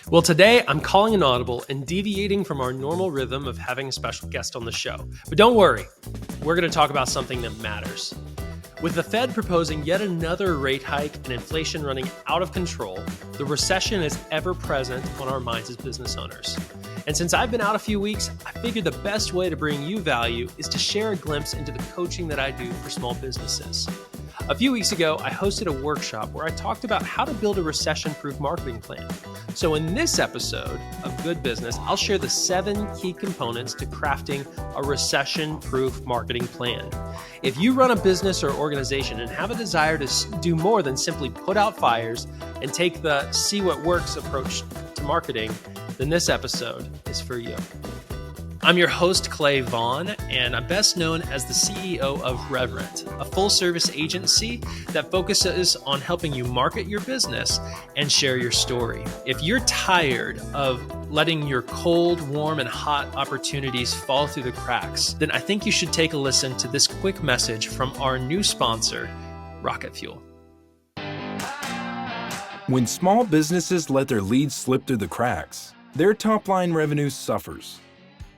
Well, today I'm calling an audible and deviating from our normal rhythm of having a special guest on the show. But don't worry, we're going to talk about something that matters. With the Fed proposing yet another rate hike and inflation running out of control, the recession is ever present on our minds as business owners. And since I've been out a few weeks, I figured the best way to bring you value is to share a glimpse into the coaching that I do for small businesses. A few weeks ago, I hosted a workshop where I talked about how to build a recession-proof marketing plan. So in this episode of Good Business, I'll share the 7 key components to crafting a recession-proof marketing plan. If you run a business or organization and have a desire to do more than simply put out fires and take the see what works approach to marketing, then this episode is for you. I'm your host, Clay Vaughn, and I'm best known as the CEO of Reverent, a full-service agency that focuses on helping you market your business and share your story. If you're tired of letting your cold, warm, and hot opportunities fall through the cracks, then I think you should take a listen to this quick message from our new sponsor, Rocket Fuel. When small businesses let their leads slip through the cracks, their top-line revenue suffers.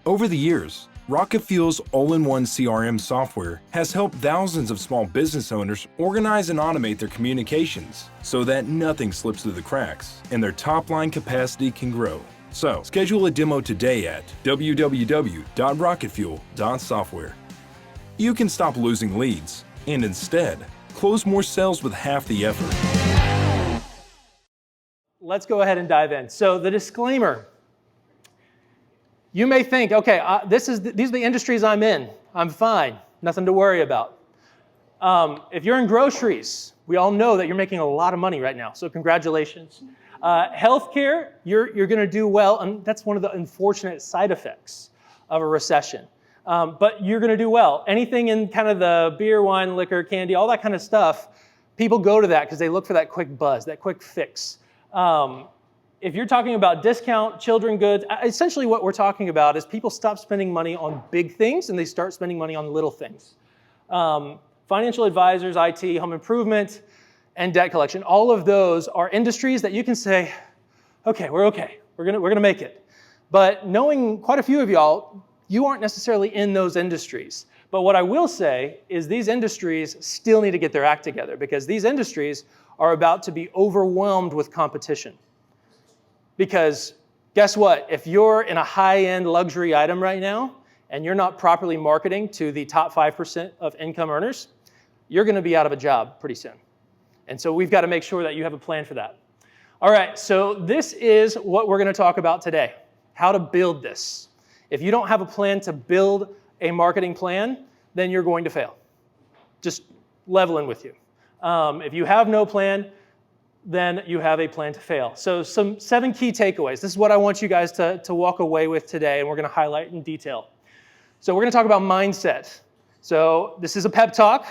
Over the years, Rocket Fuel's all-in-one CRM software has helped thousands of small business owners organize and automate their communications so that nothing slips through the cracks and their top-line capacity can grow. So, schedule a demo today at www.rocketfuel.software. You can stop losing leads and instead close more sales with half the effort. Let's go ahead and dive in. So the disclaimer. You may think, okay, these are the industries I'm in. I'm fine, nothing to worry about. If you're in groceries, we all know that you're making a lot of money right now, so congratulations. Healthcare, you're going to do well, and that's one of the unfortunate side effects of a recession. But you're going to do well. Anything in kind of the beer, wine, liquor, candy, all that kind of stuff, people go to that because they look for that quick buzz, that quick fix. If you're talking about discount, children goods, essentially what we're talking about is people stop spending money on big things and they start spending money on little things. Financial advisors, IT, home improvement, and debt collection, all of those are industries that you can say, okay. We're gonna make it. But knowing quite a few of y'all, you aren't necessarily in those industries. But what I will say is these industries still need to get their act together because these industries are about to be overwhelmed with competition. Because guess what? If you're in a high-end luxury item right now and you're not properly marketing to the top 5% of income earners, you're going to be out of a job pretty soon. And so we've got to make sure that you have a plan for that. All right, so this is what we're going to talk about today, how to build this. If you don't have a plan to build a marketing plan, then you're going to fail. Just leveling with you. If you have no plan, then you have a plan to fail. So some 7 key takeaways. This is what I want you guys to walk away with today, and we're going to highlight in detail. So we're going to talk about mindset. So this is a pep talk,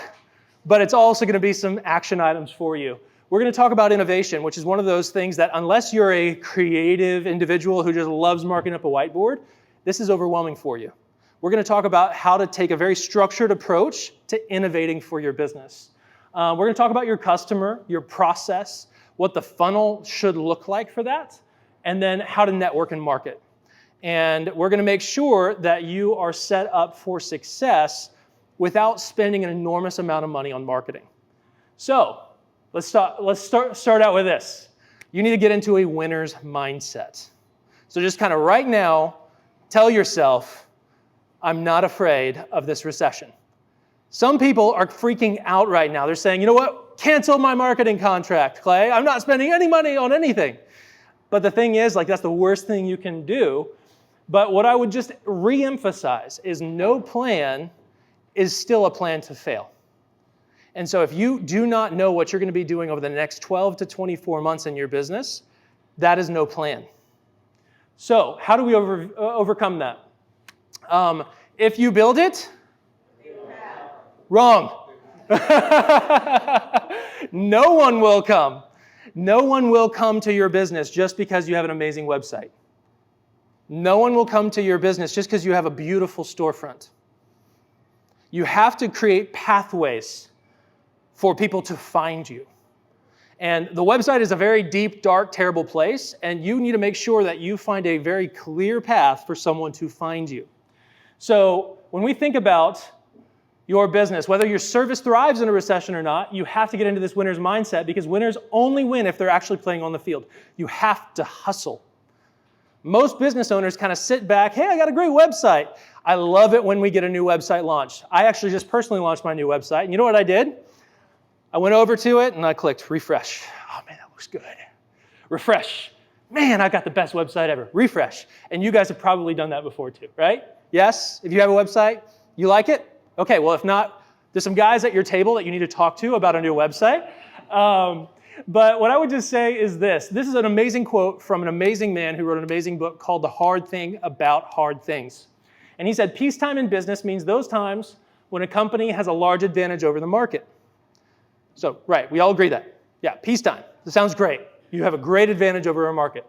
but it's also going to be some action items for you. We're going to talk about innovation, which is one of those things that unless you're a creative individual who just loves marking up a whiteboard, this is overwhelming for you. We're going to talk about how to take a very structured approach to innovating for your business. We're going to talk about your customer, your process, what the funnel should look like for that, and then how to network and market. And we're going to make sure that you are set up for success without spending an enormous amount of money on marketing. So let's start out with this. You need to get into a winner's mindset. So just kind of right now, tell yourself, I'm not afraid of this recession. Some people are freaking out right now. They're saying, you know what? Cancel my marketing contract, Clay. I'm not spending any money on anything. But the thing is, that's the worst thing you can do. But what I would just re-emphasize is no plan is still a plan to fail. And so if you do not know what you're going to be doing over the next 12 to 24 months in your business, that is no plan. So how do we overcome that? If you build it, wrong. No one will come. No one will come to your business just because you have an amazing website. No one will come to your business just because you have a beautiful storefront. You have to create pathways for people to find you. And the website is a very deep, dark, terrible place, and you need to make sure that you find a very clear path for someone to find you. So when we think about your business, whether your service thrives in a recession or not, you have to get into this winner's mindset, because winners only win if they're actually playing on the field. You have to hustle. Most business owners kind of sit back, hey, I got a great website. I love it when we get a new website launched. I actually just personally launched my new website, and you know what I did? I went over to it and I clicked refresh. Oh man, that looks good. Refresh. Man, I got the best website ever. Refresh. And you guys have probably done that before too, right? Yes? If you have a website, you like it? Okay, well if not, there's some guys at your table that you need to talk to about a new website. But what I would just say is this. This is an amazing quote from an amazing man who wrote an amazing book called The Hard Thing About Hard Things. And he said, peacetime in business means those times when a company has a large advantage over the market. So, right, we all agree that. Yeah, peacetime. That sounds great. You have a great advantage over a market.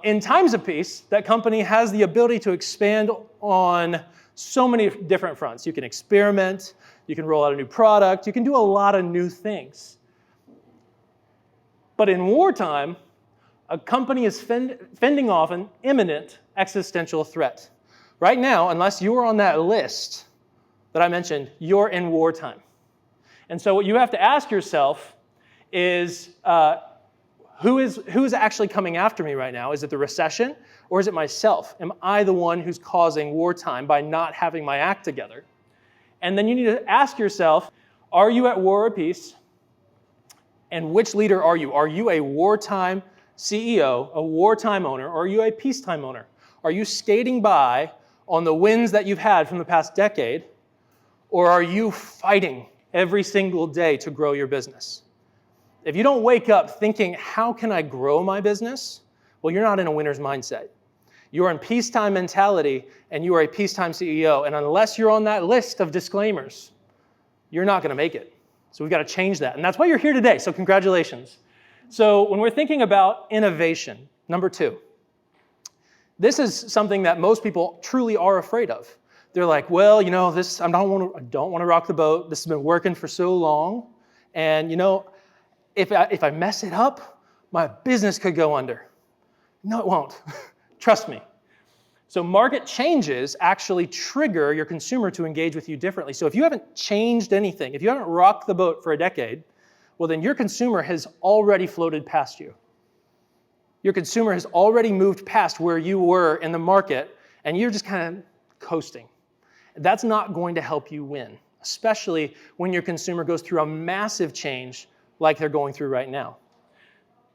In times of peace, that company has the ability to expand on so many different fronts. You can experiment, you can roll out a new product, you can do a lot of new things. But in wartime, a company is fending off an imminent existential threat. Right now, unless you are on that list that I mentioned, you're in wartime. And so what you have to ask yourself is, who is actually coming after me right now? Is it the recession, or is it myself? Am I the one who's causing wartime by not having my act together? And then you need to ask yourself, are you at war or peace? And which leader are you? Are you a wartime CEO, a wartime owner, or are you a peacetime owner? Are you skating by on the wins that you've had from the past decade, or are you fighting every single day to grow your business? If you don't wake up thinking, how can I grow my business? Well, you're not in a winner's mindset. You're in peacetime mentality, and you are a peacetime CEO. And unless you're on that list of disclaimers, you're not going to make it. So we've got to change that. And that's why you're here today. So congratulations. So when we're thinking about innovation, number 2, this is something that most people truly are afraid of. They're like, well, you know, I don't want to rock the boat. This has been working for so long. And, you know, if I mess it up, my business could go under. No, it won't. Trust me. So market changes actually trigger your consumer to engage with you differently. So if you haven't changed anything, if you haven't rocked the boat for a decade, well, then your consumer has already floated past you. Your consumer has already moved past where you were in the market, and you're just kind of coasting. That's not going to help you win, especially when your consumer goes through a massive change like they're going through right now.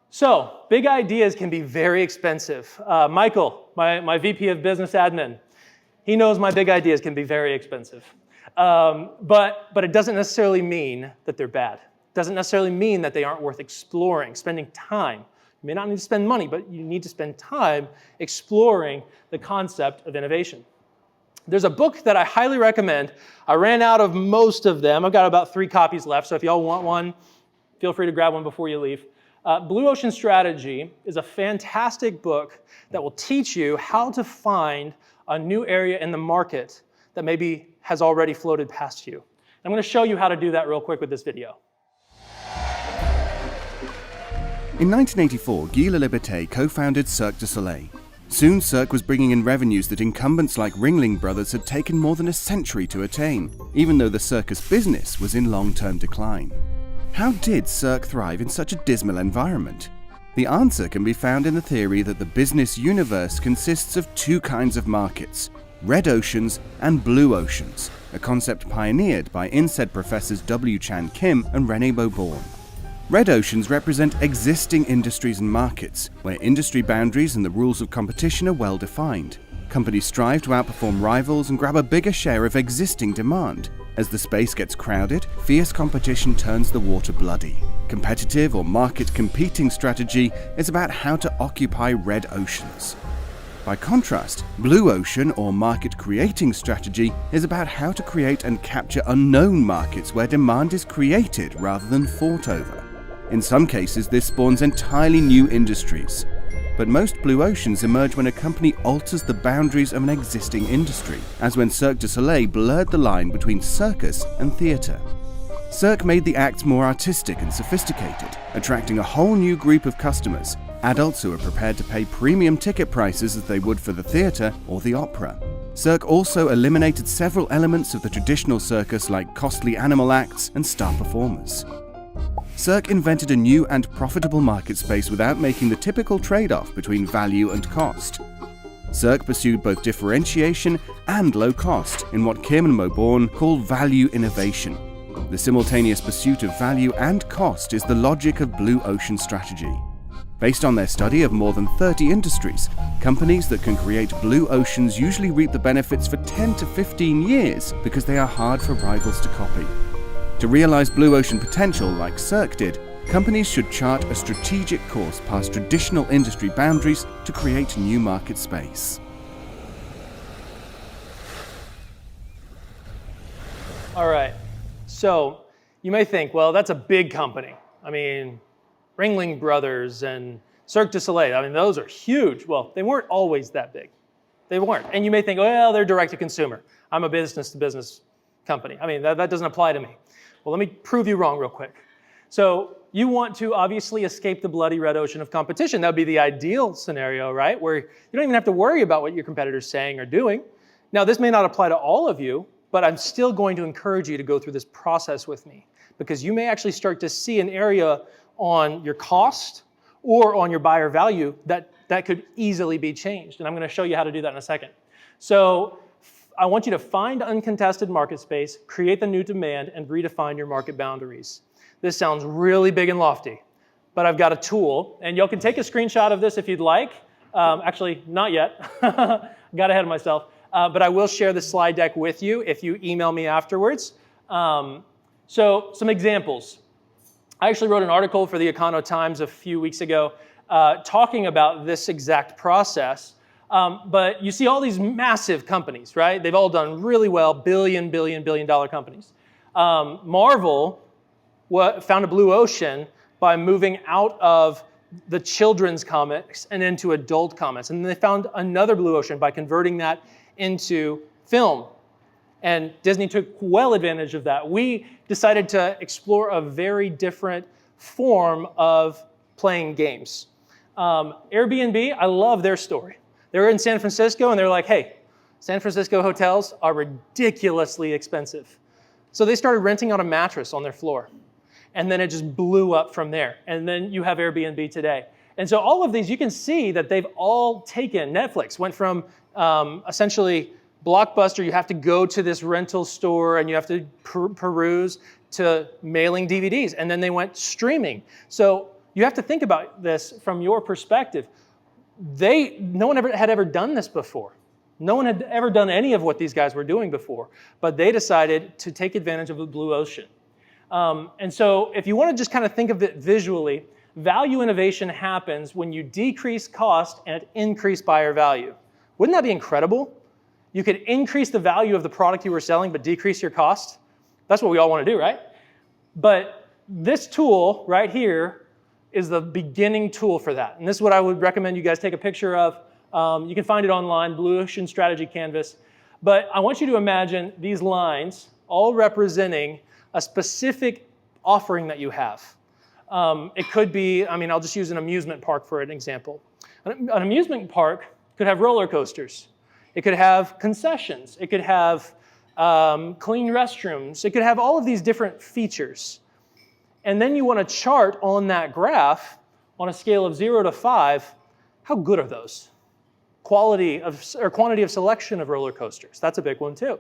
So, big ideas can be very expensive. Michael, my VP of Business Admin, he knows my big ideas can be very expensive. But it doesn't necessarily mean that they're bad. It doesn't necessarily mean that they aren't worth exploring, spending time. You may not need to spend money, but you need to spend time exploring the concept of innovation. There's a book that I highly recommend. I ran out of most of them. I've got about 3 copies left, so if y'all want one, feel free to grab one before you leave. Blue Ocean Strategy is a fantastic book that will teach you how to find a new area in the market that maybe has already floated past you. I'm going to show you how to do that real quick with this video. In 1984, Guy Laliberté co-founded Cirque du Soleil. Soon, Cirque was bringing in revenues that incumbents like Ringling Brothers had taken more than a century to attain, even though the circus business was in long-term decline. How did Cirque thrive in such a dismal environment? The answer can be found in the theory that the business universe consists of 2 kinds of markets, red oceans and blue oceans, a concept pioneered by INSEAD professors W. Chan Kim and René Beauborn. Red oceans represent existing industries and markets, where industry boundaries and the rules of competition are well defined. Companies strive to outperform rivals and grab a bigger share of existing demand. As the space gets crowded, fierce competition turns the water bloody. Competitive or market competing strategy is about how to occupy red oceans. By contrast, blue ocean or market creating strategy is about how to create and capture unknown markets where demand is created rather than fought over. In some cases, this spawns entirely new industries. But most blue oceans emerge when a company alters the boundaries of an existing industry, as when Cirque du Soleil blurred the line between circus and theatre. Cirque made the acts more artistic and sophisticated, attracting a whole new group of customers, adults who are prepared to pay premium ticket prices as they would for the theatre or the opera. Cirque also eliminated several elements of the traditional circus like costly animal acts and star performers. Cirque invented a new and profitable market space without making the typical trade-off between value and cost. Cirque pursued both differentiation and low cost in what Kim and Moborn call value innovation. The simultaneous pursuit of value and cost is the logic of blue ocean strategy. Based on their study of more than 30 industries, companies that can create blue oceans usually reap the benefits for 10 to 15 years because they are hard for rivals to copy. To realize blue ocean potential like Cirque did, companies should chart a strategic course past traditional industry boundaries to create new market space. All right, so you may think, well, that's a big company. I mean, Ringling Brothers and Cirque du Soleil, I mean, those are huge. Well, they weren't always that big. They weren't. And you may think, well, they're direct to consumer. I'm a business to business company. I mean, that doesn't apply to me. Well, let me prove you wrong real quick. So you want to obviously escape the bloody red ocean of competition. That would be the ideal scenario, right? Where you don't even have to worry about what your competitor's saying or doing. Now, this may not apply to all of you, but I'm still going to encourage you to go through this process with me, because you may actually start to see an area on your cost or on your buyer value that could easily be changed. And I'm going to show you how to do that in a second. So I want you to find uncontested market space, create the new demand, and redefine your market boundaries. This sounds really big and lofty, but I've got a tool, and y'all can take a screenshot of this if you'd like. Actually, not yet. Got ahead of myself. But I will share the slide deck with you if you email me afterwards. So some examples. I actually wrote an article for the Econo Times a few weeks ago talking about this exact process. But you see all these massive companies, right? They've all done really well, billion dollar companies. Marvel found a blue ocean by moving out of the children's comics and into adult comics. And then they found another blue ocean by converting that into film. And Disney took well advantage of that. We decided to explore a very different form of playing games. Airbnb, I love their story. They were in San Francisco and they're like, hey, San Francisco hotels are ridiculously expensive. So they started renting out a mattress on their floor. And then it just blew up from there. And then you have Airbnb today. And so all of these, you can see that they've all taken. Netflix went from essentially Blockbuster, you have to go to this rental store and you have to peruse, to mailing DVDs. And then they went streaming. So you have to think about this from your perspective. No one had ever done this before. No one had ever done any of what these guys were doing before. But they decided to take advantage of the blue ocean. And so if you want to just kind of think of it visually, value innovation happens when you decrease cost and increase buyer value. Wouldn't that be incredible? You could increase the value of the product you were selling, but decrease your cost. That's what we all want to do, right? But this tool right here is the beginning tool for that. And this is what I would recommend you guys take a picture of. You can find it online, Blue Ocean Strategy Canvas. But I want you to imagine these lines all representing a specific offering that you have. It could be, I'll just use an amusement park for an example. An amusement park could have roller coasters. It could have concessions. It could have clean restrooms. It could have all of these different features. And then you want to chart on that graph on a scale of 0 to 5, how good are those? Quantity of selection of roller coasters. That's a big one too.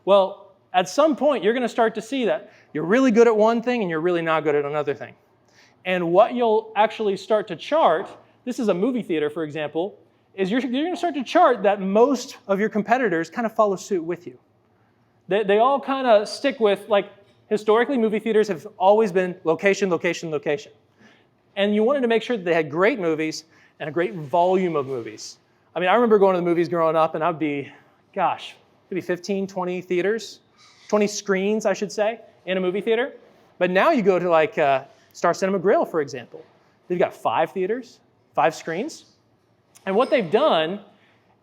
Well, at some point, you're going to start to see that you're really good at one thing and you're really not good at another thing. And what you'll actually start to chart, this is a movie theater, for example, is you're going to start to chart that most of your competitors kind of follow suit with you. They all kind of stick with, like, historically, movie theaters have always been location, location, location. And you wanted to make sure that they had great movies and a great volume of movies. I remember going to the movies growing up, and I'd be, maybe 15, 20 theaters, 20 screens, I should say, in a movie theater. But now you go to, like, Star Cinema Grill, for example. They've got 5 theaters, 5 screens. And what they've done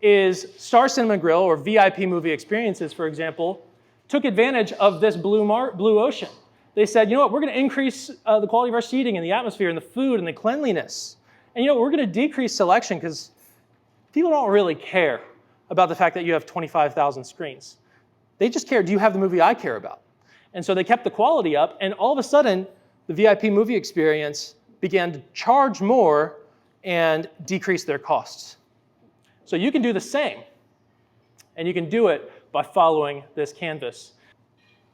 is Star Cinema Grill, or VIP movie experiences, for example, took advantage of this blue ocean. they said, you know what, we're going to increase the quality of our seating and the atmosphere and the food and the cleanliness. And you know, we're going to decrease selection because people don't really care about the fact that you have 25,000 screens. They just care, do you have the movie I care about? And so they kept the quality up, and all of a sudden, the VIP movie experience began to charge more and decrease their costs. So you can do the same, and you can do it by following this canvas.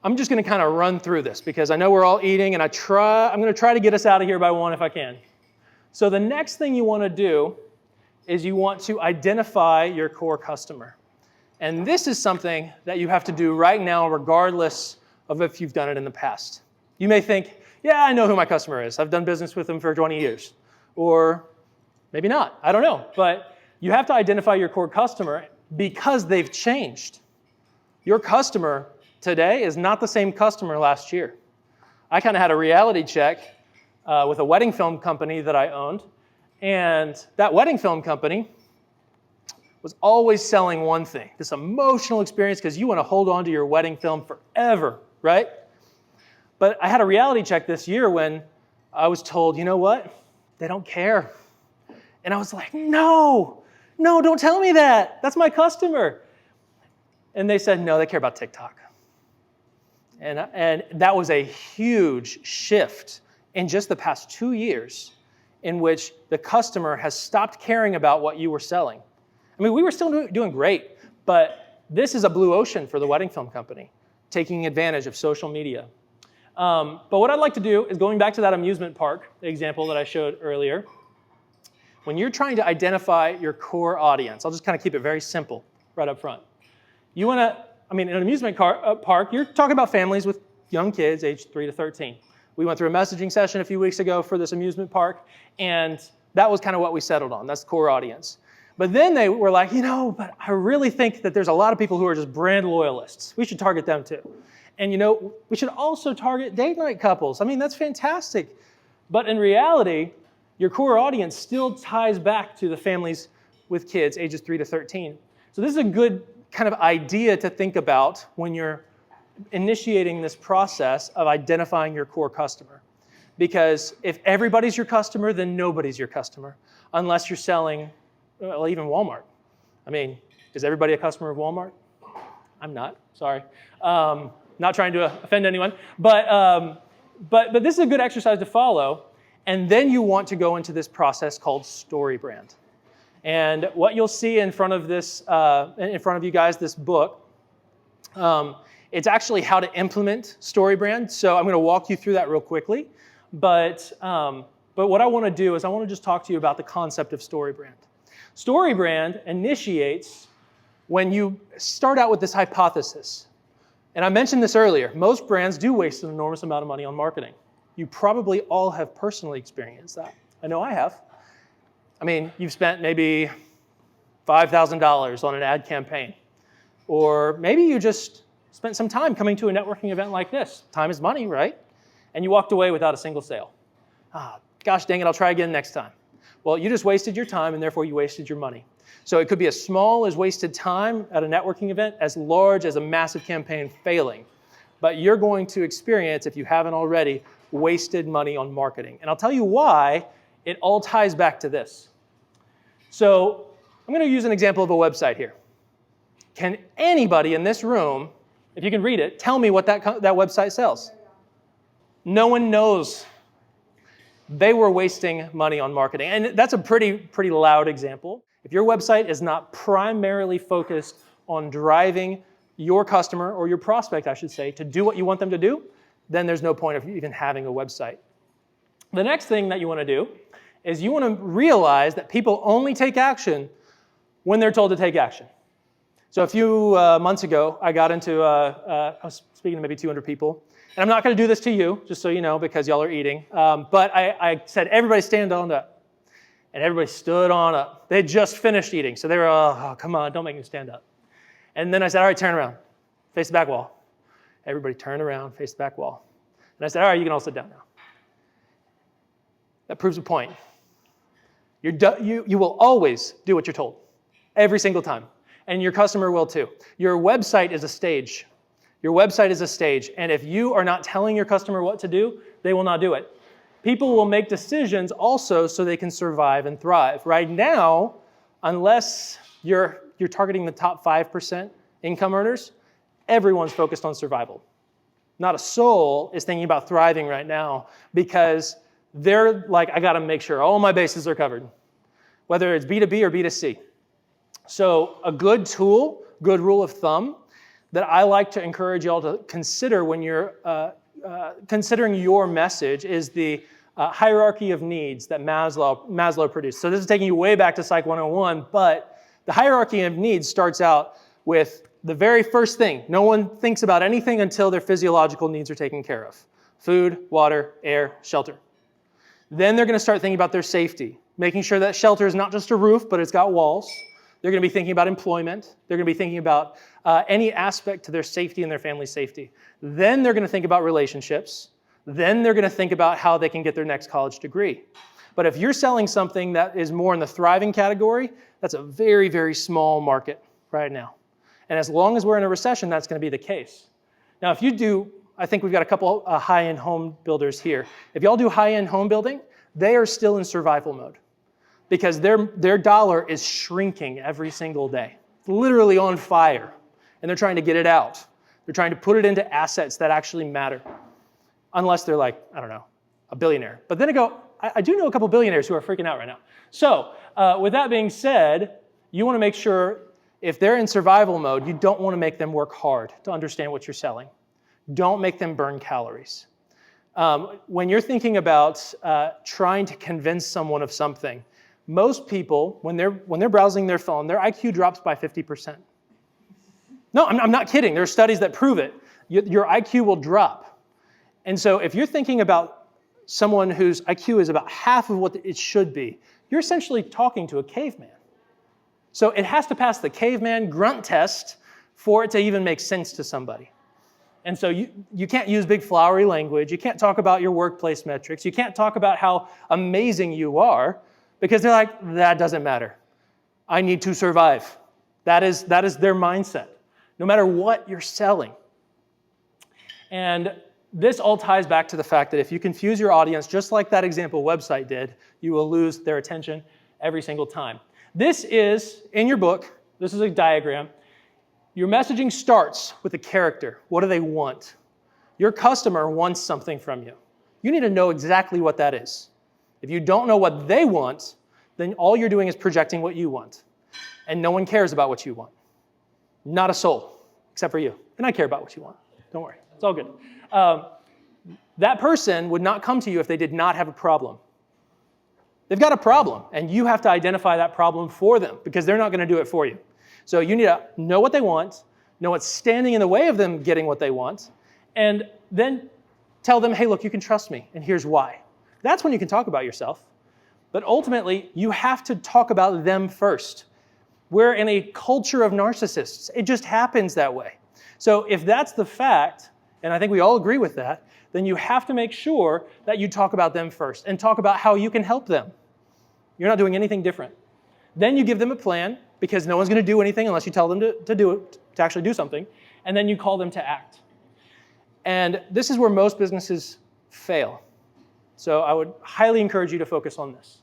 I'm just going to kind of run through this because I know we're all eating, and I'm going to try to get us out of here by 1 if I can. So the next thing you want to do is you want to identify your core customer. And this is something that you have to do right now regardless of if you've done it in the past. You may think, yeah, I know who my customer is. I've done business with them for 20 years. Or maybe not. I don't know. But you have to identify your core customer because they've changed. Your customer today is not the same customer last year. I kind of had a reality check with a wedding film company that I owned. And that wedding film company was always selling one thing, this emotional experience, because you want to hold on to your wedding film forever, right? But I had a reality check this year when I was told, you know what? They don't care. And I was like, no, don't tell me that. That's my customer. And they said, no, they care about TikTok. And that was a huge shift in just the past 2 years in which the customer has stopped caring about what you were selling. I mean, we were still doing great, but this is a blue ocean for the wedding film company, taking advantage of social media. But what I'd like to do is going back to that amusement park example that I showed earlier. When you're trying to identify your core audience, I'll just kind of keep it very simple right up front. You want to, in an amusement park, you're talking about families with young kids aged 3 to 13. We went through a messaging session a few weeks ago for this amusement park, and that was kind of what we settled on. That's the core audience. But then they were like, but I really think that there's a lot of people who are just brand loyalists. We should target them too. And we should also target date night couples. That's fantastic. But in reality, your core audience still ties back to the families with kids ages 3 to 13. So this is a good kind of idea to think about when you're initiating this process of identifying your core customer. Because if everybody's your customer, then nobody's your customer, unless you're selling, well, even Walmart. Is everybody a customer of Walmart? I'm not, sorry. Not trying to offend anyone, but this is a good exercise to follow. And then you want to go into this process called story brand. And what you'll see in front of you guys, this book, it's actually how to implement story brand. So I'm going to walk you through that real quickly. But what I want to do is I want to just talk to you about the concept of story brand. Story brand initiates when you start out with this hypothesis. And I mentioned this earlier. Most brands do waste an enormous amount of money on marketing. You probably all have personally experienced that. I know I have. You've spent maybe $5,000 on an ad campaign. Or maybe you just spent some time coming to a networking event like this. Time is money, right? And you walked away without a single sale. Gosh dang it, I'll try again next time. Well, you just wasted your time, and therefore you wasted your money. So it could be as small as wasted time at a networking event, as large as a massive campaign failing. But you're going to experience, if you haven't already, wasted money on marketing. And I'll tell you why. It all ties back to this. So I'm going to use an example of a website here. Can anybody in this room, if you can read it, tell me what that website sells? No one knows. They were wasting money on marketing. And that's a pretty loud example. If your website is not primarily focused on driving your customer, or your prospect, I should say, to do what you want them to do, then there's no point of even having a website. The next thing that you want to do is you want to realize that people only take action when they're told to take action. So a few months ago, I got into, I was speaking to maybe 200 people. And I'm not going to do this to you, just so you know, because y'all are eating. But I said, everybody stand on up. And everybody stood on up. They had just finished eating. So they were, oh, come on, don't make me stand up. And then I said, all right, turn around. Face the back wall. Everybody turned around, face the back wall. And I said, all right, you can all sit down now. That proves a point. You will always do what you're told, every single time. And your customer will too. Your website is a stage. Your website is a stage, and if you are not telling your customer what to do, they will not do it. People will make decisions also so they can survive and thrive. Right now, unless you're targeting the top 5% income earners, everyone's focused on survival. Not a soul is thinking about thriving right now because they're like, I gotta make sure all my bases are covered, whether it's B2B or B2C. So a good tool, good rule of thumb that I like to encourage y'all to consider when you're considering your message is the hierarchy of needs that Maslow produced. So this is taking you way back to Psych 101, but the hierarchy of needs starts out with the very first thing. No one thinks about anything until their physiological needs are taken care of. Food, water, air, shelter. Then they're going to start thinking about their safety, making sure that shelter is not just a roof, but it's got walls. They're going to be thinking about employment. They're going to be thinking about any aspect to their safety and their family's safety. Then they're going to think about relationships. Then they're going to think about how they can get their next college degree. But if you're selling something that is more in the thriving category, that's a very, very small market right now. And as long as we're in a recession, that's going to be the case. Now, if you do, I think we've got a couple high-end home builders here. If y'all do high-end home building, they are still in survival mode because their dollar is shrinking every single day. It's literally on fire, and they're trying to get it out. They're trying to put it into assets that actually matter, unless they're like, I don't know, a billionaire. But then I do know a couple billionaires who are freaking out right now. So with that being said, you want to make sure if they're in survival mode, you don't want to make them work hard to understand what you're selling. Don't make them burn calories. When you're thinking about trying to convince someone of something, most people, when they're browsing their phone, their IQ drops by 50%. No, I'm not kidding. There are studies that prove it. Your IQ will drop. And so if you're thinking about someone whose IQ is about half of what it should be, you're essentially talking to a caveman. So it has to pass the caveman grunt test for it to even make sense to somebody. And so you can't use big flowery language. You can't talk about your workplace metrics. You can't talk about how amazing you are because they're like, that doesn't matter. I need to survive. That is their mindset, no matter what you're selling. And this all ties back to the fact that if you confuse your audience, just like that example website did, you will lose their attention every single time. This is, in your book, this is a diagram. Your messaging starts with a character. What do they want? Your customer wants something from you. You need to know exactly what that is. If you don't know what they want, then all you're doing is projecting what you want. And no one cares about what you want. Not a soul, except for you. And I care about what you want. Don't worry, it's all good. That person would not come to you if they did not have a problem. They've got a problem, and you have to identify that problem for them because they're not going to do it for you. So you need to know what they want, know what's standing in the way of them getting what they want, and then tell them, hey, look, you can trust me, and here's why. That's when you can talk about yourself. But ultimately, you have to talk about them first. We're in a culture of narcissists. It just happens that way. So if that's the fact, and I think we all agree with that, then you have to make sure that you talk about them first and talk about how you can help them. You're not doing anything different. Then you give them a plan, because no one's going to do anything unless you tell them to actually do something, and then you call them to act. And this is where most businesses fail. So I would highly encourage you to focus on this.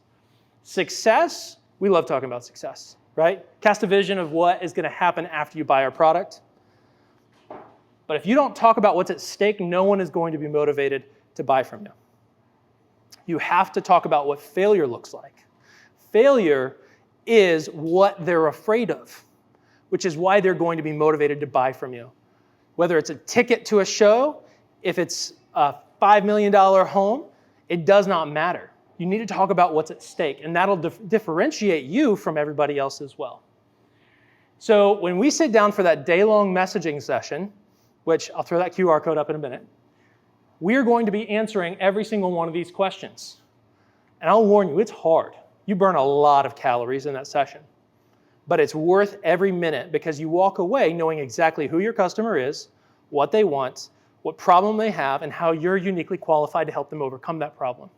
Success, we love talking about success, right? Cast a vision of what is going to happen after you buy our product. But if you don't talk about what's at stake, no one is going to be motivated to buy from you. You have to talk about what failure looks like. Failure is what they're afraid of, which is why they're going to be motivated to buy from you. Whether it's a ticket to a show, if it's a $5 million home, it does not matter. You need to talk about what's at stake, and that'll differentiate you from everybody else as well. So when we sit down for that day-long messaging session, which I'll throw that QR code up in a minute, we're going to be answering every single one of these questions. And I'll warn you, it's hard. You burn a lot of calories in that session. But it's worth every minute because you walk away knowing exactly who your customer is, what they want, what problem they have, and how you're uniquely qualified to help them overcome that problem.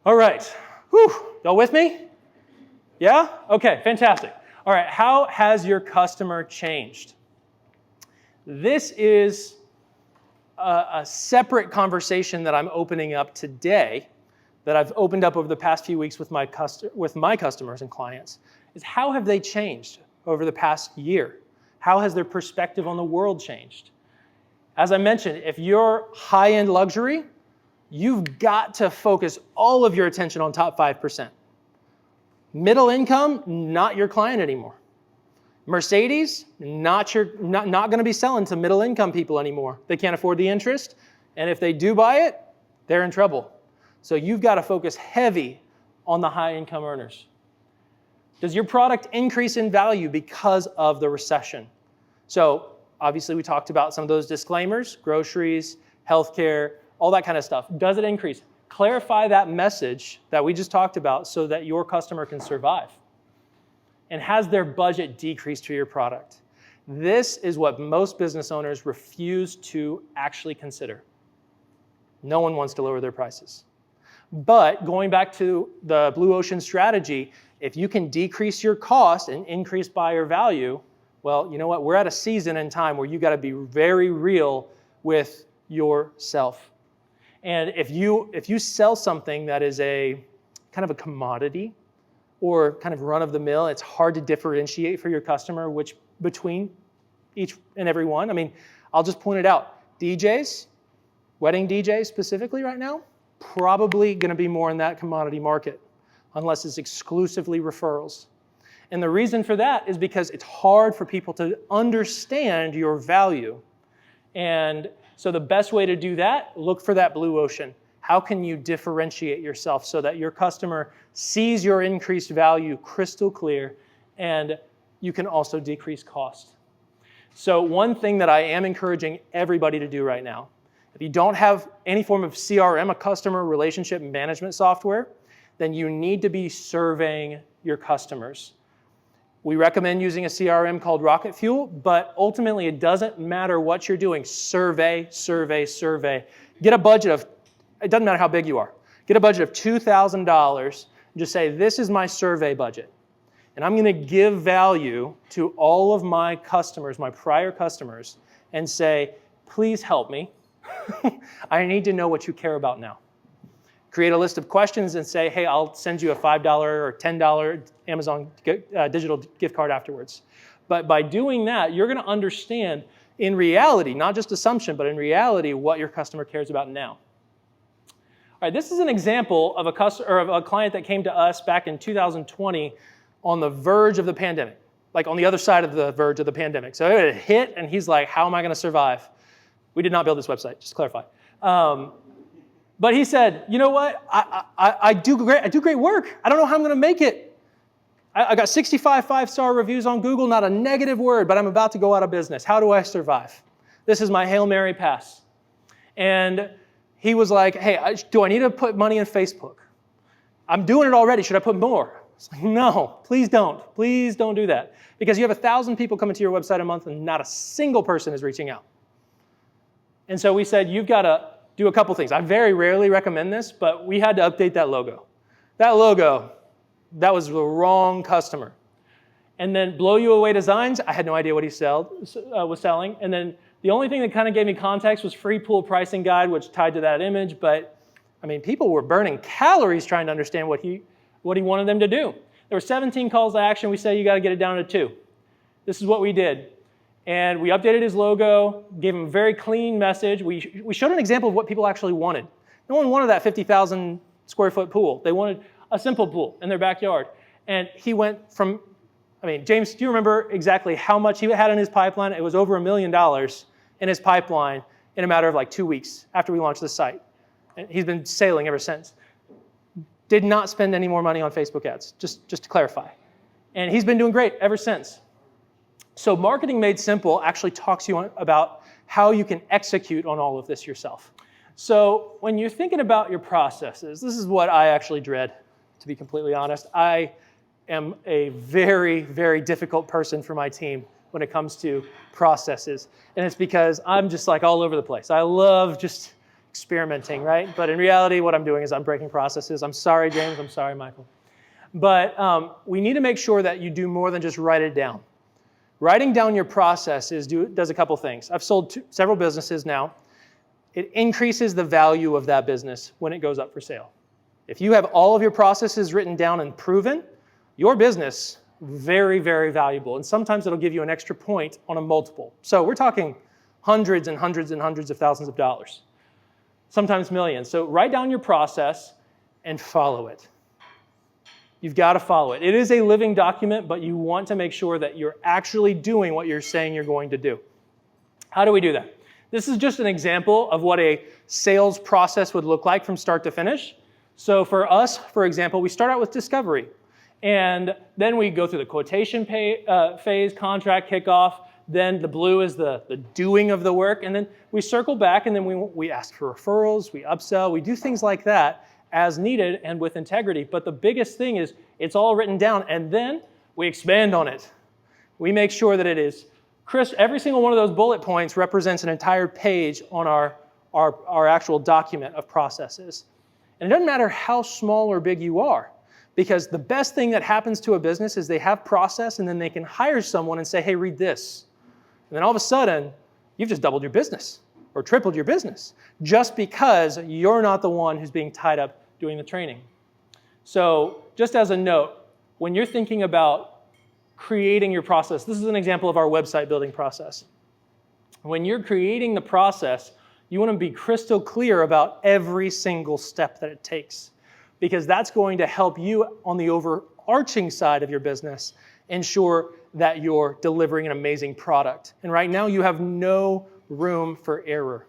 All right. Whew. Y'all with me? Yeah? Okay, fantastic. All right, how has your customer changed? This is a separate conversation that I'm opening up today, that I've opened up over the past few weeks with my customers and clients, is how have they changed over the past year? How has their perspective on the world changed? As I mentioned, if you're high-end luxury, you've got to focus all of your attention on top 5%. Middle income, not your client anymore. Mercedes, not going to be selling to middle income people anymore. They can't afford the interest, and if they do buy it, they're in trouble. So you've got to focus heavy on the high income earners. Does your product increase in value because of the recession? So obviously we talked about some of those disclaimers, groceries, healthcare, all that kind of stuff. Does it increase? Clarify that message that we just talked about so that your customer can survive. And has their budget decreased for your product? This is what most business owners refuse to actually consider. No one wants to lower their prices. But going back to the blue ocean strategy, if you can decrease your cost and increase buyer value, well, you know what? We're at a season in time where you got to be very real with yourself. And if you sell something that is a kind of a commodity or kind of run-of-the-mill, it's hard to differentiate for your customer between each and every one. I mean, I'll just point it out. DJs, wedding DJs specifically right now, probably going to be more in that commodity market unless it's exclusively referrals. And the reason for that is because it's hard for people to understand your value. And so the best way to do that, look for that blue ocean. How can you differentiate yourself so that your customer sees your increased value crystal clear and you can also decrease cost? So one thing that I am encouraging everybody to do right now, if you don't have any form of CRM, a customer relationship management software, then you need to be surveying your customers. We recommend using a CRM called Rocket Fuel, but ultimately it doesn't matter what you're doing. Survey, survey, survey. Get a budget of, it doesn't matter how big you are. Get a budget of $2,000 and just say, this is my survey budget. And I'm going to give value to all of my customers, my prior customers, and say, please help me. I need to know what you care about now. Create a list of questions and say, hey, I'll send you a $5 or $10 Amazon digital gift card afterwards. But by doing that, you're going to understand in reality, not just assumption, but in reality, what your customer cares about now. All right, this is an example of a client that came to us back in 2020 on the verge of the pandemic, like on the other side of the verge of the pandemic. So it hit, and he's like, how am I going to survive? We did not build this website, just to clarify. But he said, you know what? I do great work. I don't know how I'm going to make it. I got 65 5-star reviews on Google, not a negative word, but I'm about to go out of business. How do I survive? This is my Hail Mary pass. And he was like, hey, do I need to put money in Facebook? I'm doing it already. Should I put more? It's like, no, please don't. Please don't do that. Because you have 1,000 people coming to your website a month and not a single person is reaching out. And so we said, you've got to do a couple things. I very rarely recommend this, but we had to update that logo. That logo, that was the wrong customer. And then Blow You Away Designs, I had no idea what he was selling. And then the only thing that kind of gave me context was Free Pool Pricing Guide, which tied to that image. But I mean, people were burning calories trying to understand what he wanted them to do. There were 17 calls to action. We said, you got to get it down to 2. This is what we did. And we updated his logo, gave him a very clean message. We showed an example of what people actually wanted. No one wanted that 50,000 square foot pool. They wanted a simple pool in their backyard. And he went from, I mean, James, do you remember exactly how much he had in his pipeline? It was over $1 million in his pipeline in a matter of like 2 weeks after we launched the site. And he's been sailing ever since. Did not spend any more money on Facebook ads, just to clarify. And he's been doing great ever since. So Marketing Made Simple actually talks to you about how you can execute on all of this yourself. So when you're thinking about your processes, this is what I actually dread, to be completely honest. I am a very, very difficult person for my team when it comes to processes. And it's because I'm just like all over the place. I love just experimenting, right? But in reality, what I'm doing is I'm breaking processes. I'm sorry, James. I'm sorry, Michael. But we need to make sure that you do more than just write it down. Writing down your process does a couple things. I've sold several businesses now. It increases the value of that business when it goes up for sale. If you have all of your processes written down and proven, your business, very, very valuable. And sometimes it'll give you an extra point on a multiple. So we're talking hundreds and hundreds and hundreds of thousands of dollars, sometimes millions. So write down your process and follow it. You've got to follow it. It is a living document, but you want to make sure that you're actually doing what you're saying you're going to do. How do we do that? This is just an example of what a sales process would look like from start to finish. So for us, for example, we start out with discovery. And then we go through the quotation phase, contract kickoff. Then the blue is the doing of the work. And then we circle back, and then we ask for referrals, we upsell, we do things like that as needed and with integrity. But the biggest thing is it's all written down, and then we expand on it. We make sure that it is crisp. Every single one of those bullet points represents an entire page on our actual document of processes. And it doesn't matter how small or big you are, because the best thing that happens to a business is they have process, and then they can hire someone and say, hey, read this. And then all of a sudden, you've just doubled your business or tripled your business just because you're not the one who's being tied up doing the training. So just as a note, when you're thinking about creating your process, this is an example of our website building process. When you're creating the process, you want to be crystal clear about every single step that it takes, because that's going to help you on the overarching side of your business ensure that you're delivering an amazing product. And right now, you have no room for error.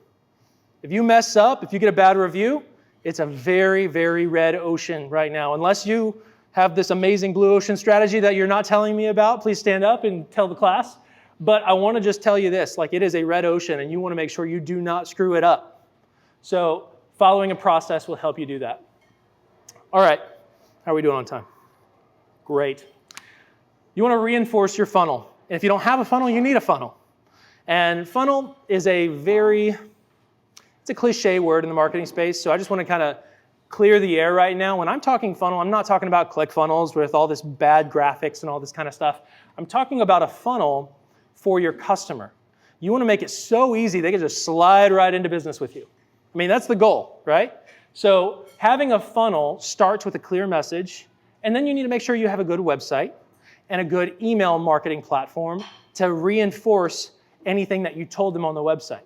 If you mess up, if you get a bad review, it's a very, very red ocean right now. Unless you have this amazing blue ocean strategy that you're not telling me about, please stand up and tell the class. But I want to just tell you this, like, it is a red ocean, and you want to make sure you do not screw it up. So following a process will help you do that. All right, how are we doing on time? Great. You want to reinforce your funnel. And if you don't have a funnel, you need a funnel. And funnel is it's a cliche word in the marketing space, so I just want to kind of clear the air right now. When I'm talking funnel, I'm not talking about ClickFunnels with all this bad graphics and all this kind of stuff. I'm talking about a funnel for your customer. You want to make it so easy they can just slide right into business with you. I mean, that's the goal, right? So having a funnel starts with a clear message, and then you need to make sure you have a good website and a good email marketing platform to reinforce anything that you told them on the website.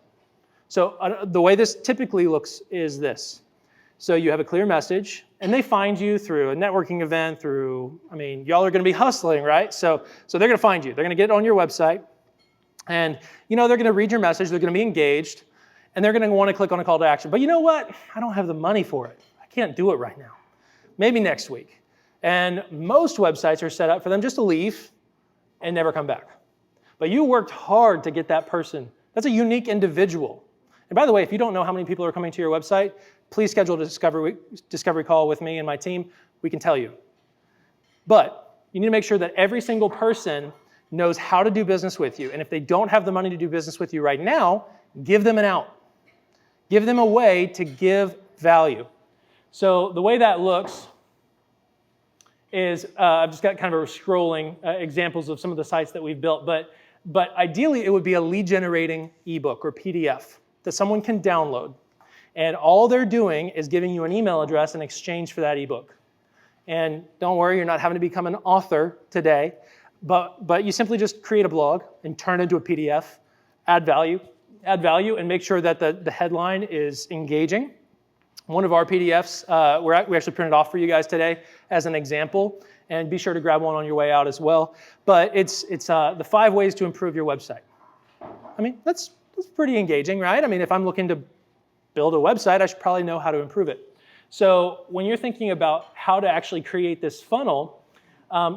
So the way this typically looks is this. So you have a clear message, and they find you through a networking event, y'all are going to be hustling, right? So they're going to find you. They're going to get on your website, and they're going to read your message. They're going to be engaged, and they're going to want to click on a call to action. But you know what? I don't have the money for it. I can't do it right now. Maybe next week. And most websites are set up for them just to leave and never come back. But you worked hard to get that person. That's a unique individual. And by the way, if you don't know how many people are coming to your website, please schedule a discovery call with me and my team. We can tell you. But you need to make sure that every single person knows how to do business with you. And if they don't have the money to do business with you right now, give them an out. Give them a way to give value. So the way that looks is, I've just got kind of a scrolling examples of some of the sites that we've built, but ideally it would be a lead generating ebook or PDF that someone can download. And all they're doing is giving you an email address in exchange for that ebook. And don't worry, you're not having to become an author today, but you simply just create a blog and turn it into a PDF, add value, and make sure that the headline is engaging. One of our PDFs, we actually printed off for you guys today as an example, and be sure to grab one on your way out as well. But it's the 5 ways to improve your website. I mean, that's pretty engaging, right? I mean, if I'm looking to build a website, I should probably know how to improve it. So when you're thinking about how to actually create this funnel,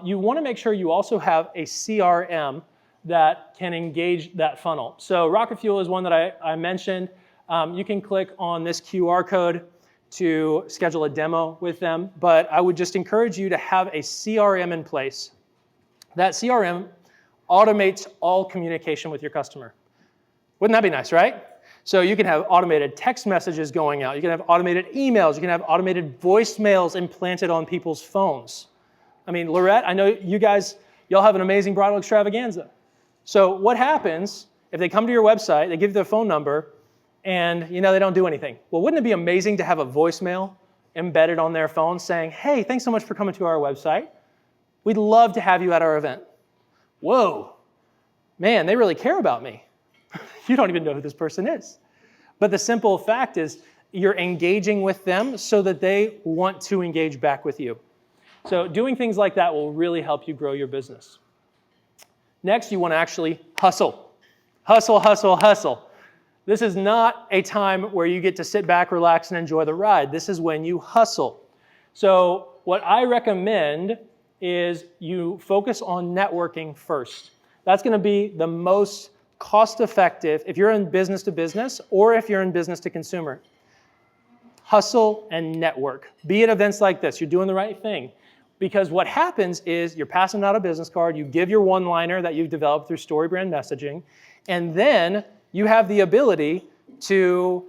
you want to make sure you also have a CRM that can engage that funnel. So Rocket Fuel is one that I mentioned. You can click on this QR code to schedule a demo with them, but I would just encourage you to have a CRM in place. That CRM automates all communication with your customer. Wouldn't that be nice, right? So you can have automated text messages going out. You can have automated emails. You can have automated voicemails implanted on people's phones. I mean, Lorette, I know you guys, y'all have an amazing bridal extravaganza. So what happens if they come to your website, they give you their phone number, and they don't do anything? Well, wouldn't it be amazing to have a voicemail embedded on their phone saying, hey, thanks so much for coming to our website. We'd love to have you at our event. Whoa, man, they really care about me. You don't even know who this person is. But the simple fact is you're engaging with them so that they want to engage back with you. So doing things like that will really help you grow your business. Next, you want to actually hustle. Hustle, hustle, hustle. This is not a time where you get to sit back, relax, and enjoy the ride. This is when you hustle. So what I recommend is you focus on networking first. That's going to be the most cost-effective if you're in business to business or if you're in business to consumer. Hustle and network. Be at events like this. You're doing the right thing. Because what happens is you're passing out a business card, you give your one-liner that you've developed through story brand messaging, and then you have the ability to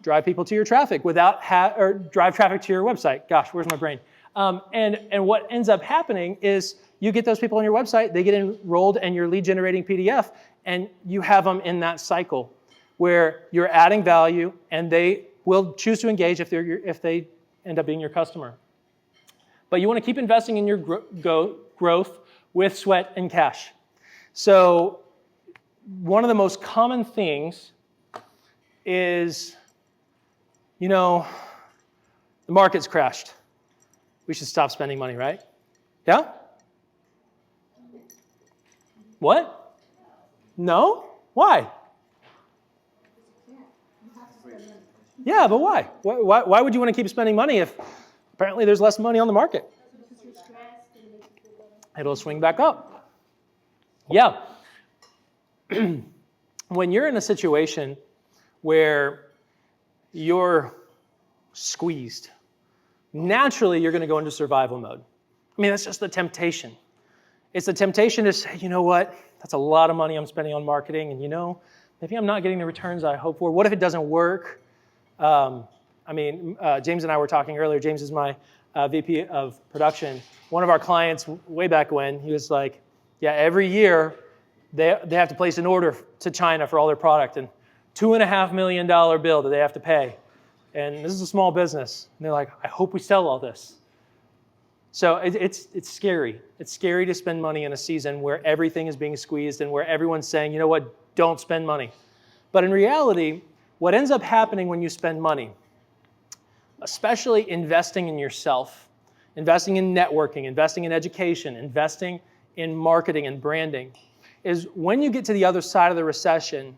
drive people to your traffic or drive traffic to your website. Gosh, where's my brain? And what ends up happening is you get those people on your website, they get enrolled in your lead generating PDF, and you have them in that cycle where you're adding value and they will choose to engage if they end up being your customer. But you want to keep investing in your growth with sweat and cash. So one of the most common things is, the market's crashed. We should stop spending money, right? Yeah? What? No? Why? Yeah, but why? Why would you want to keep spending money if apparently there's less money on the market? It'll swing back up. Yeah. When you're in a situation where you're squeezed, naturally you're going to go into survival mode. I mean, that's just the temptation. It's the temptation to say, you know what, that's a lot of money I'm spending on marketing, and maybe I'm not getting the returns I hope for. What if it doesn't work? James and I were talking earlier. James is my VP of production. One of our clients way back when, he was like, yeah, every year they have to place an order to China for all their product, and $2.5 million bill that they have to pay. And this is a small business. And they're like, I hope we sell all this. So it's scary. It's scary to spend money in a season where everything is being squeezed and where everyone's saying, you know what, don't spend money. But in reality, what ends up happening when you spend money, especially investing in yourself, investing in networking, investing in education, investing in marketing and branding, is when you get to the other side of the recession,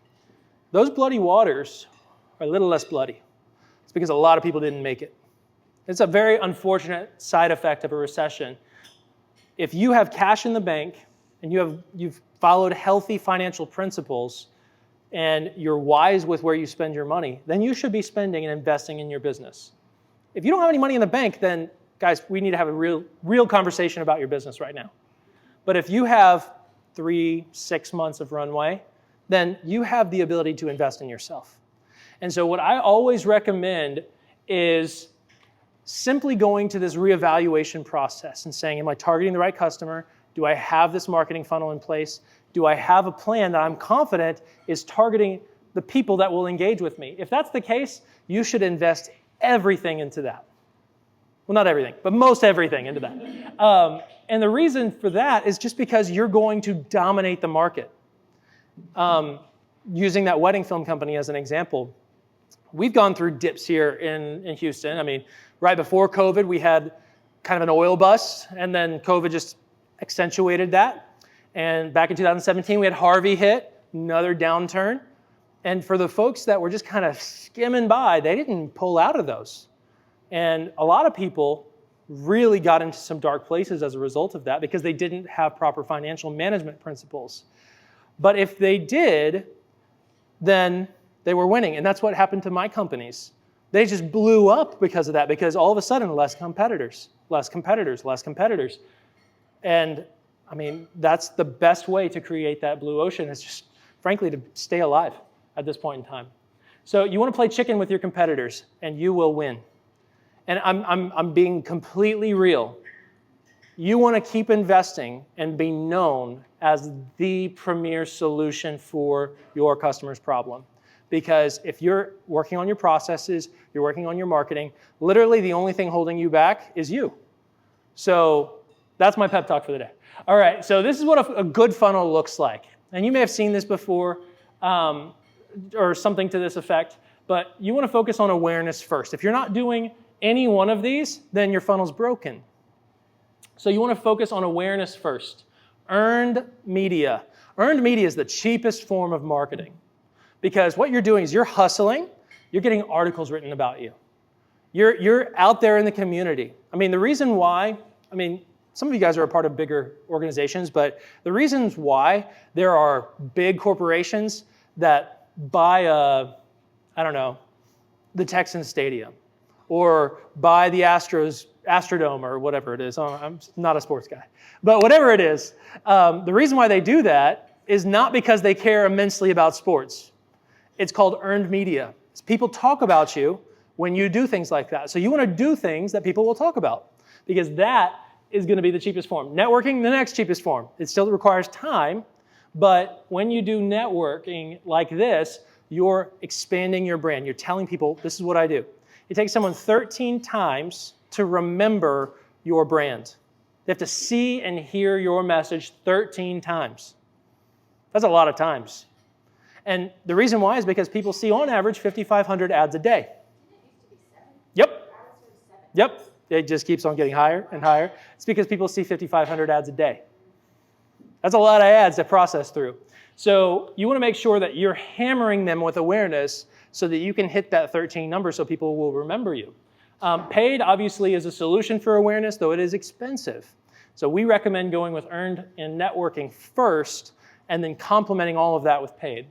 those bloody waters are a little less bloody. It's because a lot of people didn't make it. It's a very unfortunate side effect of a recession. If you have cash in the bank and you've followed healthy financial principles and you're wise with where you spend your money, then you should be spending and investing in your business. If you don't have any money in the bank, then guys, we need to have a real conversation about your business right now. But if you have 3-6 months of runway, then you have the ability to invest in yourself. And so what I always recommend is simply going to this reevaluation process and saying, am I targeting the right customer? Do I have this marketing funnel in place? Do I have a plan that I'm confident is targeting the people that will engage with me? If that's the case, you should invest everything into that. Well, not everything, but most everything into that. And the reason for that is just because you're going to dominate the market. Using that wedding film company as an example, we've gone through dips here in Houston. I mean, right before COVID, we had kind of an oil bust, and then COVID just accentuated that. And back in 2017, we had Harvey hit, another downturn. And for the folks that were just kind of skimming by, they didn't pull out of those. And a lot of people really got into some dark places as a result of that because they didn't have proper financial management principles. But if they did, then they were winning. And that's what happened to my companies. They just blew up because of that, because all of a sudden, less competitors. And I mean, that's the best way to create that blue ocean, is just, frankly, to stay alive at this point in time. So you want to play chicken with your competitors, and you will win. And I'm being completely real. You want to keep investing and be known as the premier solution for your customer's problem. Because if you're working on your processes, you're working on your marketing, literally the only thing holding you back is you. So that's my pep talk for the day. All right, so this is what a good funnel looks like. And you may have seen this before or something to this effect, but you want to focus on awareness first. If you're not doing any one of these, then your funnel's broken. So you want to focus on awareness first. Earned media. Earned media is the cheapest form of marketing because what you're doing is you're hustling, you're getting articles written about you. You're out there in the community. I mean, the reason why, some of you guys are a part of bigger organizations, but the reasons why there are big corporations that buy the Texans Stadium or buy the Astrodome or whatever it is. I'm not a sports guy. But whatever it is, the reason why they do that is not because they care immensely about sports. It's called earned media. People talk about you when you do things like that. So you want to do things that people will talk about because that is going to be the cheapest form. Networking, the next cheapest form. It still requires time, but when you do networking like this, you're expanding your brand. You're telling people, this is what I do. It takes someone 13 times to remember your brand. They have to see and hear your message 13 times. That's a lot of times. And the reason why is because people see on average 5,500 ads a day. Yep. Yep. It just keeps on getting higher and higher. It's because people see 5,500 ads a day. That's a lot of ads to process through. So you want to make sure that you're hammering them with awareness so that you can hit that 13 number so people will remember you. Paid, obviously, is a solution for awareness, though it is expensive. So we recommend going with earned and networking first and then complementing all of that with paid.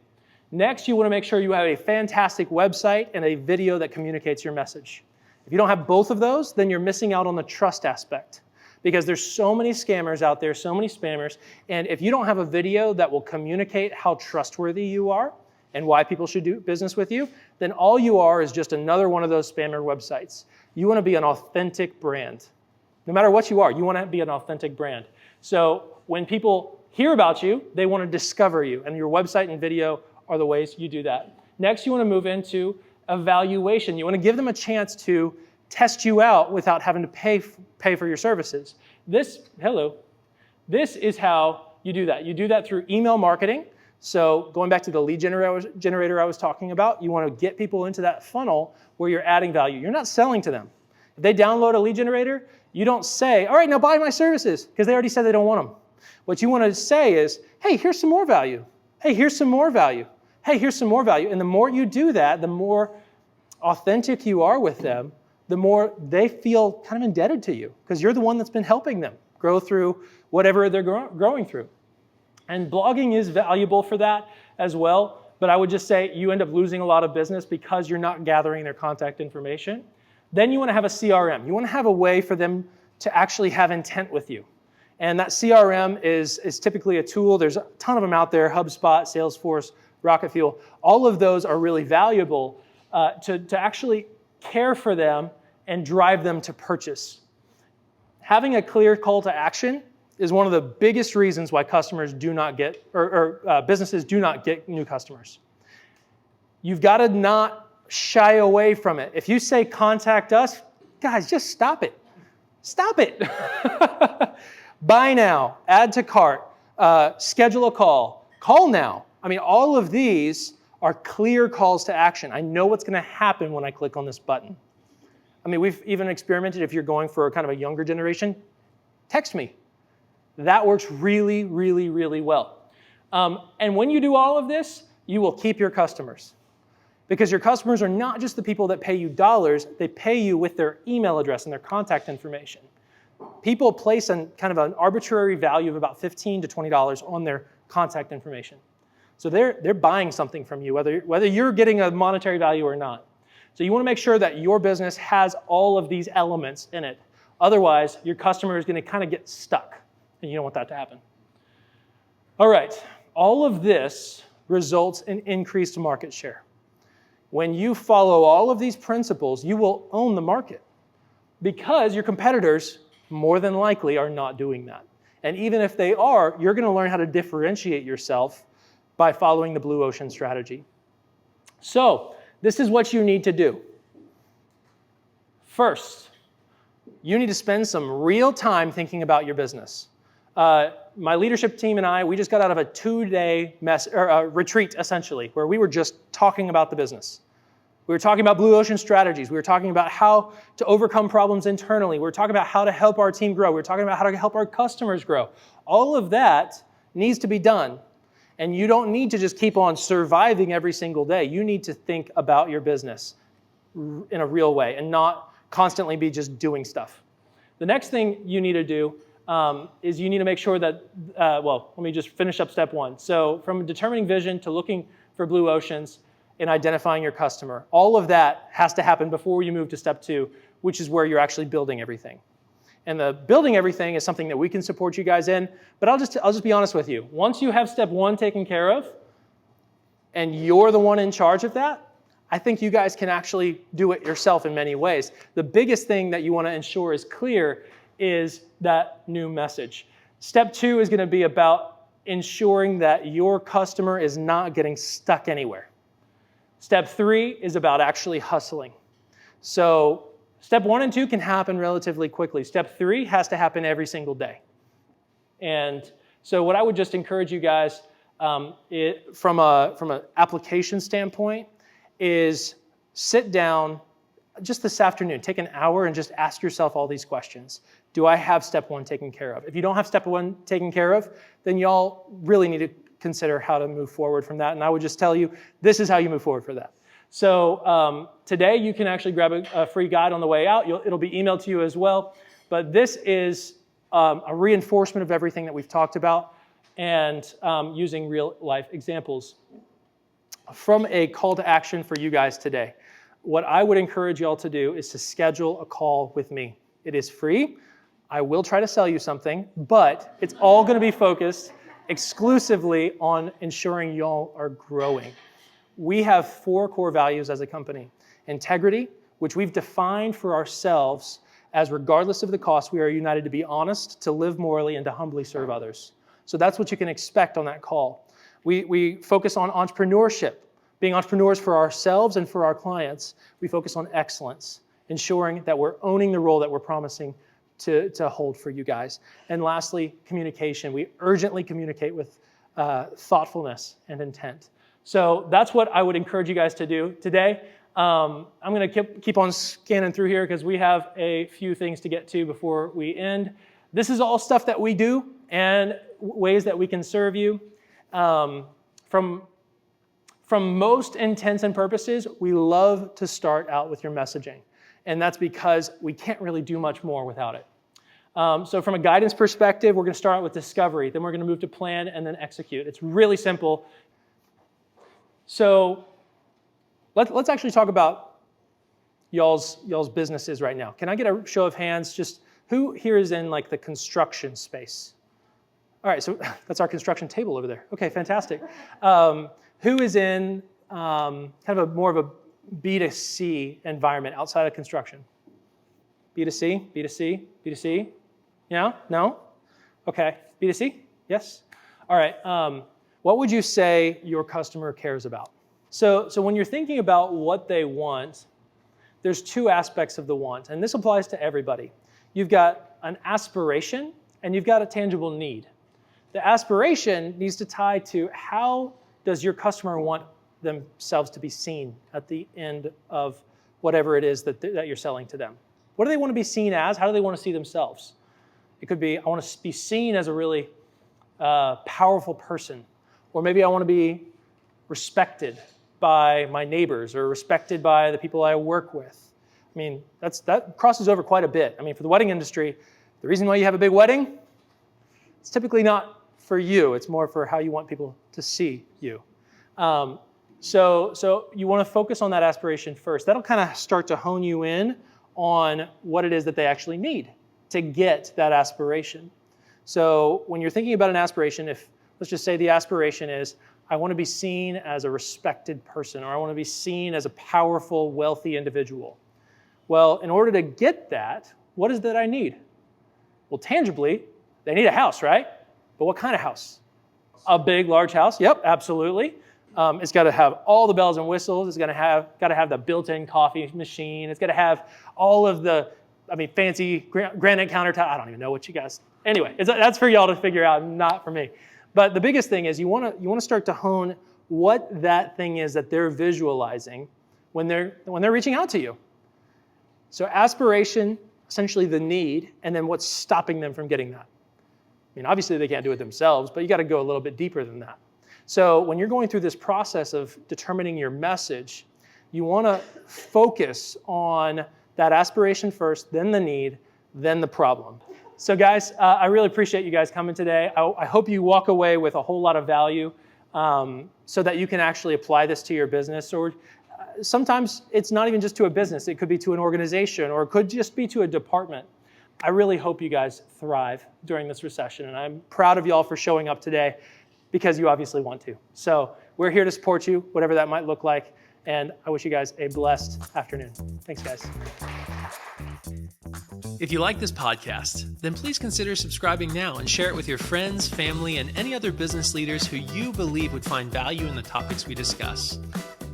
Next, you want to make sure you have a fantastic website and a video that communicates your message. If you don't have both of those, then you're missing out on the trust aspect because there's so many scammers out there, so many spammers, and if you don't have a video that will communicate how trustworthy you are and why people should do business with you, then all you are is just another one of those spammer websites. You want to be an authentic brand. No matter what you are, you want to be an authentic brand. So when people hear about you, they want to discover you, and your website and video are the ways you do that. Next, you want to move into evaluation. You want to give them a chance to test you out without having to pay for your services. This is how you do that. You do that through email marketing. So going back to the lead generator I was talking about, you want to get people into that funnel where you're adding value. You're not selling to them. If they download a lead generator, you don't say, all right, now buy my services, because they already said they don't want them. What you want to say is, hey, here's some more value. Hey, here's some more value. Hey, here's some more value. And the more you do that, the more authentic you are with them, the more they feel kind of indebted to you because you're the one that's been helping them grow through whatever they're growing through. And blogging is valuable for that as well, but I would just say you end up losing a lot of business because you're not gathering their contact information. Then you want to have a CRM. You want to have a way for them to actually have intent with you. And that CRM is typically a tool. There's a ton of them out there, HubSpot, Salesforce, Rocket Fuel. All of those are really valuable to actually care for them and drive them to purchase. Having a clear call to action is one of the biggest reasons why customers do not get, businesses do not get new customers. You've got to not shy away from it. If you say contact us, guys, just stop it. Stop it. Buy now, add to cart, schedule a call, call now. All of these are clear calls to action. I know what's going to happen when I click on this button. We've even experimented if you're going for kind of a younger generation, text me. That works really, really, really well. And when you do all of this, you will keep your customers. Because your customers are not just the people that pay you dollars, they pay you with their email address and their contact information. People place kind of an arbitrary value of about $15 to $20 on their contact information. So they're buying something from you, whether you're getting a monetary value or not. So you want to make sure that your business has all of these elements in it. Otherwise, your customer is going to kind of get stuck, and you don't want that to happen. All right, all of this results in increased market share. When you follow all of these principles, you will own the market because your competitors more than likely are not doing that. And even if they are, you're going to learn how to differentiate yourself by following the blue ocean strategy. So this is what you need to do. First, you need to spend some real time thinking about your business. My leadership team and I, we just got out of a 2-day retreat, essentially, where we were just talking about the business. We were talking about blue ocean strategies. We were talking about how to overcome problems internally. We were talking about how to help our team grow. We were talking about how to help our customers grow. All of that needs to be done. And you don't need to just keep on surviving every single day. You need to think about your business in a real way and not constantly be just doing stuff. The next thing you need to do is you need to make sure that, well, let me just finish up step one. So from determining vision to looking for blue oceans and identifying your customer, all of that has to happen before you move to step two, which is where you're actually building everything. And the building everything is something that we can support you guys in, but I'll just be honest with you. Once you have step one taken care of, and you're the one in charge of that, I think you guys can actually do it yourself in many ways. The biggest thing that you want to ensure is clear is that new message. Step two is going to be about ensuring that your customer is not getting stuck anywhere. Step three is about actually hustling. So step one and two can happen relatively quickly. Step three has to happen every single day. And so what I would just encourage you guys from an application standpoint is sit down just this afternoon, take an hour and just ask yourself all these questions. Do I have step one taken care of? If you don't have step one taken care of, then y'all really need to consider how to move forward from that. And I would just tell you, this is how you move forward for that. So today you can actually grab a free guide on the way out. It'll be emailed to you as well. But this is a reinforcement of everything that we've talked about and using real life examples. From a call to action for you guys today, what I would encourage y'all to do is to schedule a call with me. It is free. I will try to sell you something, but it's all going to be focused exclusively on ensuring y'all are growing. We have 4 core values as a company. Integrity, which we've defined for ourselves as regardless of the cost, we are united to be honest, to live morally, and to humbly serve others. So that's what you can expect on that call. We focus on entrepreneurship, being entrepreneurs for ourselves and for our clients. We focus on excellence, ensuring that we're owning the role that we're promising to hold for you guys. And lastly, communication. We urgently communicate with thoughtfulness and intent. So that's what I would encourage you guys to do today. I'm going to keep on scanning through here because we have a few things to get to before we end. This is all stuff that we do and ways that we can serve you. From most intents and purposes, we love to start out with your messaging. And that's because we can't really do much more without it. So from a guidance perspective, we're going to start out with discovery. Then we're going to move to plan and then execute. It's really simple. So let's actually talk about y'all's businesses right now. Can I get a show of hands? Just who here is in like the construction space? All right, so that's our construction table over there. Okay, fantastic. Who is in kind of more of a B2C environment outside of construction? B2C, B2C, B2C? Yeah? No? Okay, B2C? Yes? All right, what would you say your customer cares about? So when you're thinking about what they want, there's 2 aspects of the want, and this applies to everybody. You've got an aspiration, and you've got a tangible need. The aspiration needs to tie to how does your customer want themselves to be seen at the end of whatever it is that you're selling to them. What do they want to be seen as? How do they want to see themselves? It could be, I want to be seen as a really powerful person, or maybe I want to be respected by my neighbors or respected by the people I work with. I mean, that crosses over quite a bit. I mean, for the wedding industry, the reason why you have a big wedding, it's typically not for you. It's more for how you want people to see you. So you want to focus on that aspiration first. That'll kind of start to hone you in on what it is that they actually need to get that aspiration. So when you're thinking about an aspiration, let's just say the aspiration is, I want to be seen as a respected person, or I want to be seen as a powerful, wealthy individual. Well, in order to get that, what is that I need? Well, tangibly, they need a house, right? But what kind of house? A big, large house? Yep, absolutely. It's got to have all the bells and whistles. It's got to have the built-in coffee machine. It's got to have all of the, fancy granite countertop. I don't even know what you guys. Anyway, that's for y'all to figure out, not for me. But the biggest thing is you want to start to hone what that thing is that they're visualizing when they're reaching out to you. So aspiration, essentially the need, and then what's stopping them from getting that. Obviously they can't do it themselves, but you got to go a little bit deeper than that. So when you're going through this process of determining your message, you want to focus on that aspiration first, then the need, then the problem. So guys, I really appreciate you guys coming today. I hope you walk away with a whole lot of value so that you can actually apply this to your business. Or sometimes it's not even just to a business. It could be to an organization, or it could just be to a department. I really hope you guys thrive during this recession, and I'm proud of y'all for showing up today because you obviously want to. So we're here to support you, whatever that might look like, and I wish you guys a blessed afternoon. Thanks, guys. If you like this podcast, then please consider subscribing now and share it with your friends, family, and any other business leaders who you believe would find value in the topics we discuss.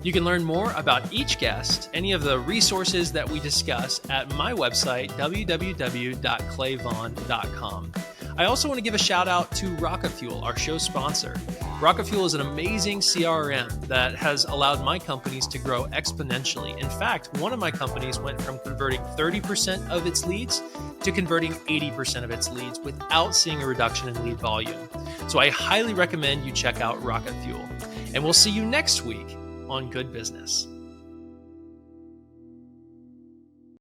You can learn more about each guest, any of the resources that we discuss at my website, www.clayvaughn.com. I also want to give a shout out to RocketFuel, our show sponsor. RocketFuel is an amazing CRM that has allowed my companies to grow exponentially. In fact, one of my companies went from converting 30% of its leads to converting 80% of its leads without seeing a reduction in lead volume. So I highly recommend you check out RocketFuel. And we'll see you next week on Good Business.